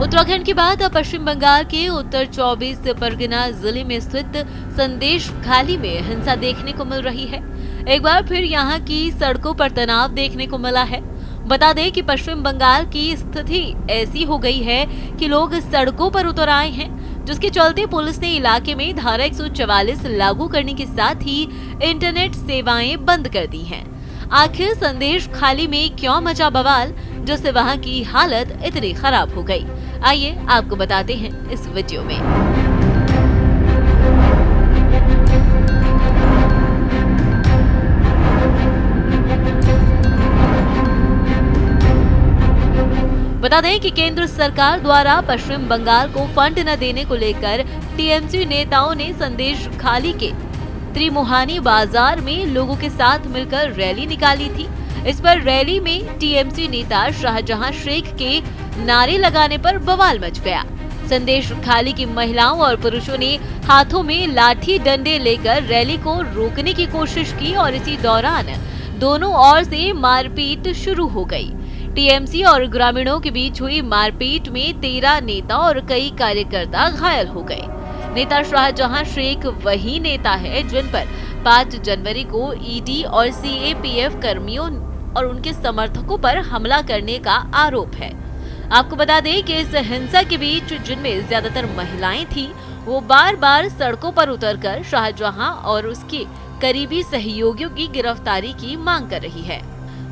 उत्तराखंड के बाद अब पश्चिम बंगाल के उत्तर 24 परगना जिले में स्थित संदेश खाली में हिंसा देखने को मिल रही है। एक बार फिर यहां की सड़कों पर तनाव देखने को मिला है। बता दें कि पश्चिम बंगाल की स्थिति ऐसी हो गई है कि लोग सड़कों पर उतर आए हैं, जिसके चलते पुलिस ने इलाके में धारा 144 लागू करने के साथ ही इंटरनेट सेवाएं बंद कर दी हैं। आखिर संदेश खाली में क्यों मचा बवाल, जिससे वहां की हालत इतनी खराब हो गई? आइए आपको बताते हैं इस वीडियो में। बता दें कि केंद्र सरकार द्वारा पश्चिम बंगाल को फंड न देने को लेकर टीएमसी नेताओं ने संदेश खाली के त्रिमुहानी बाजार में लोगों के साथ मिलकर रैली निकाली थी। इस पर रैली में टीएमसी नेता शाहजहां शेख के नारे लगाने पर बवाल मच गया। संदेश खाली की महिलाओं और पुरुषों ने हाथों में लाठी डंडे लेकर रैली को रोकने की कोशिश की और इसी दौरान दोनों ओर से मारपीट शुरू हो गई। टीएमसी और ग्रामीणों के बीच हुई मारपीट में 13 नेता और कई कार्यकर्ता घायल हो गए। नेता शाहजहां शेख वही नेता है जिन पर 5 जनवरी को ईडी और सीएपीएफ कर्मियों और उनके समर्थकों पर हमला करने का आरोप है। आपको बता दें कि इस हिंसा के बीच जिनमें ज्यादातर महिलाएं थीं, वो बार बार सड़कों पर उतरकर शाहजहां और उसके करीबी सहयोगियों की गिरफ्तारी की मांग कर रही है।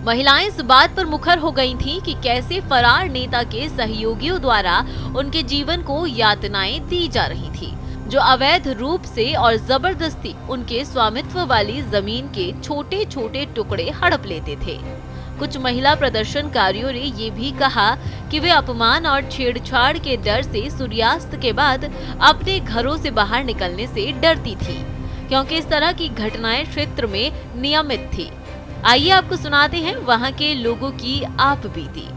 महिलाएं इस बात पर मुखर हो गई थीं कि कैसे फरार नेता के सहयोगियों द्वारा उनके जीवन को यातनाएं दी जा रही थी, जो अवैध रूप से और जबरदस्ती उनके स्वामित्व वाली जमीन के छोटे छोटे टुकड़े हड़प लेते थे। कुछ महिला प्रदर्शनकारियों ने ये भी कहा कि वे अपमान और छेड़छाड़ के डर से सूर्यास्त के बाद अपने घरों से बाहर निकलने से डरती थी, क्योंकि इस तरह की घटनाएं क्षेत्र में नियमित थी। आइए आपको सुनाते हैं वहां के लोगों की आप बीती।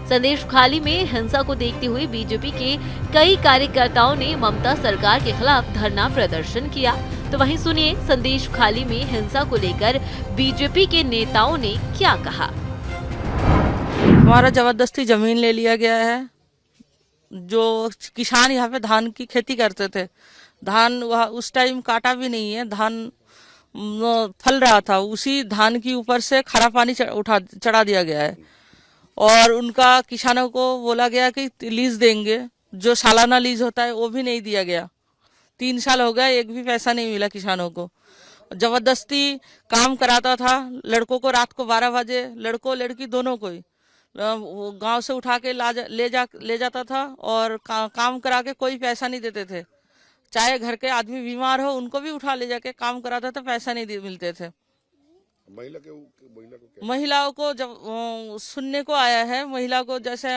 संदेश खाली में हिंसा को देखते हुए बीजेपी के कई कार्यकर्ताओं ने ममता सरकार के खिलाफ धरना प्रदर्शन किया। तो वहीं सुनिए संदेश खाली में हिंसा को लेकर बीजेपी के नेताओं ने क्या कहा। हमारा जबरदस्ती जमीन ले लिया गया है। जो किसान यहाँ पे धान की खेती करते थे, धान वह उस टाइम काटा भी नहीं है, धान फल रहा था, उसी धान के ऊपर से खारा पानी चढ़ा दिया गया है और उनका किसानों को बोला गया कि लीज देंगे, जो सालाना लीज होता है वो भी नहीं दिया गया। 3 साल हो गया, एक भी पैसा नहीं मिला किसानों को। जबरदस्ती काम कराता था लड़कों को, रात को 12 बजे लड़कों लड़की दोनों को ही गांव से उठा के ले जाता था और काम करा के कोई पैसा नहीं देते थे। चाहे घर के आदमी बीमार हो उनको भी उठा ले जाके काम कराता था, पैसा नहीं मिलते थे। महिलाओं को जब सुनने को आया है, महिला को जैसे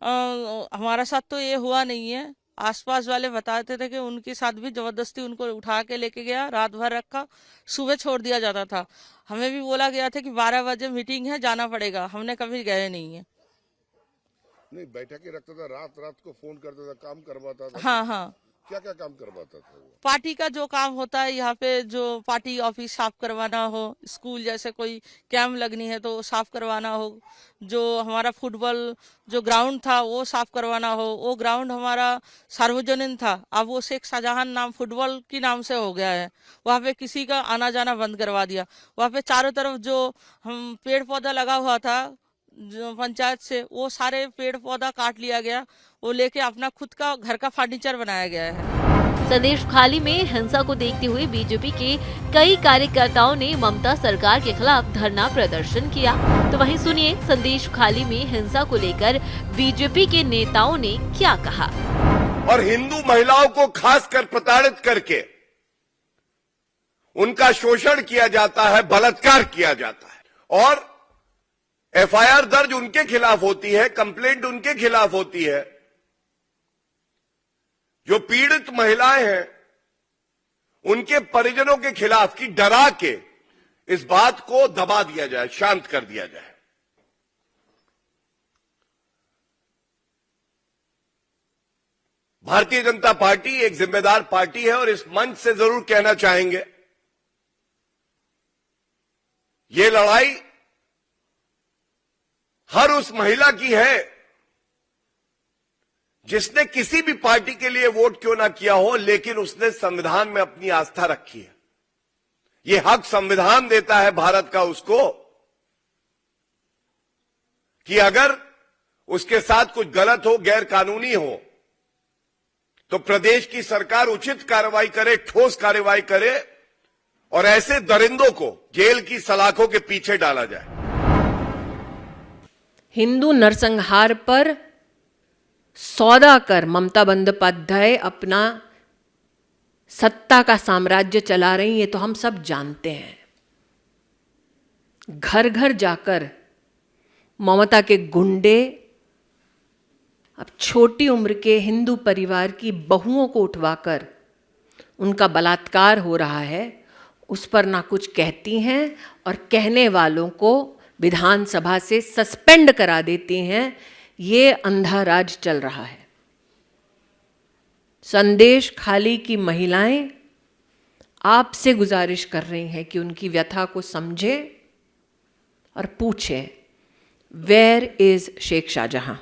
हमारा साथ तो ये हुआ नहीं है, आसपास वाले बताते थे कि उनके साथ भी जबरदस्ती उनको उठा के लेके गया, रात भर रखा, सुबह छोड़ दिया जाता था। हमें भी बोला गया था कि 12 बजे मीटिंग है, जाना पड़ेगा, हमने कभी गए नहीं है। नहीं, बैठक ही रखता था, रात रात को फोन करता था, काम करवाता था। हाँ हाँ, क्या क्या काम करवाता था वो? पार्टी का जो काम होता है यहाँ पे, जो पार्टी ऑफिस साफ करवाना हो, स्कूल जैसे कोई कैंप लगनी है तो साफ करवाना हो, जो हमारा फुटबॉल जो ग्राउंड था वो साफ करवाना हो, वो ग्राउंड हमारा सार्वजनिक था, अब वो शेख शाहजहां नाम फुटबॉल की नाम से हो गया है। वहाँ पे किसी का आना जाना बंद करवा दिया। वहाँ पे चारों तरफ जो हम पेड़ पौधा लगा हुआ था जो पंचायत से, वो सारे पेड़ पौधा काट लिया गया, वो लेके अपना खुद का घर का फर्नीचर बनाया गया है। संदेश खाली में हिंसा को देखते हुए बीजेपी के कई कार्यकर्ताओं ने ममता सरकार के खिलाफ धरना प्रदर्शन किया। तो वहीं सुनिए संदेश खाली में हिंसा को लेकर बीजेपी के नेताओं ने क्या कहा। और हिंदू महिलाओं को खासकर प्रताड़ित करके उनका शोषण किया जाता है, बलात्कार किया जाता है और एफआईआर दर्ज उनके खिलाफ होती है, कंप्लेंट उनके खिलाफ होती है। जो पीड़ित महिलाएं हैं उनके परिजनों के खिलाफ की डरा के इस बात को दबा दिया जाए, शांत कर दिया जाए। भारतीय जनता पार्टी एक जिम्मेदार पार्टी है और इस मंच से जरूर कहना चाहेंगे, ये लड़ाई हर उस महिला की है जिसने किसी भी पार्टी के लिए वोट क्यों ना किया हो, लेकिन उसने संविधान में अपनी आस्था रखी है। यह हक संविधान देता है भारत का उसको कि अगर उसके साथ कुछ गलत हो, गैर कानूनी हो, तो प्रदेश की सरकार उचित कार्रवाई करे, ठोस कार्रवाई करे और ऐसे दरिंदों को जेल की सलाखों के पीछे डाला जाए। हिंदू नरसंहार पर सौदा कर ममता बंदोपाध्याय अपना सत्ता का साम्राज्य चला रही, ये तो हम सब जानते हैं। घर घर जाकर ममता के गुंडे अब छोटी उम्र के हिंदू परिवार की बहुओं को उठवाकर उनका बलात्कार हो रहा है, उस पर ना कुछ कहती हैं और कहने वालों को विधानसभा से सस्पेंड करा देती हैं। ये अंधा राज चल रहा है। संदेश खाली की महिलाएं आपसे गुजारिश कर रही हैं कि उनकी व्यथा को समझे और पूछें, वेयर इज शेख शाहजहां।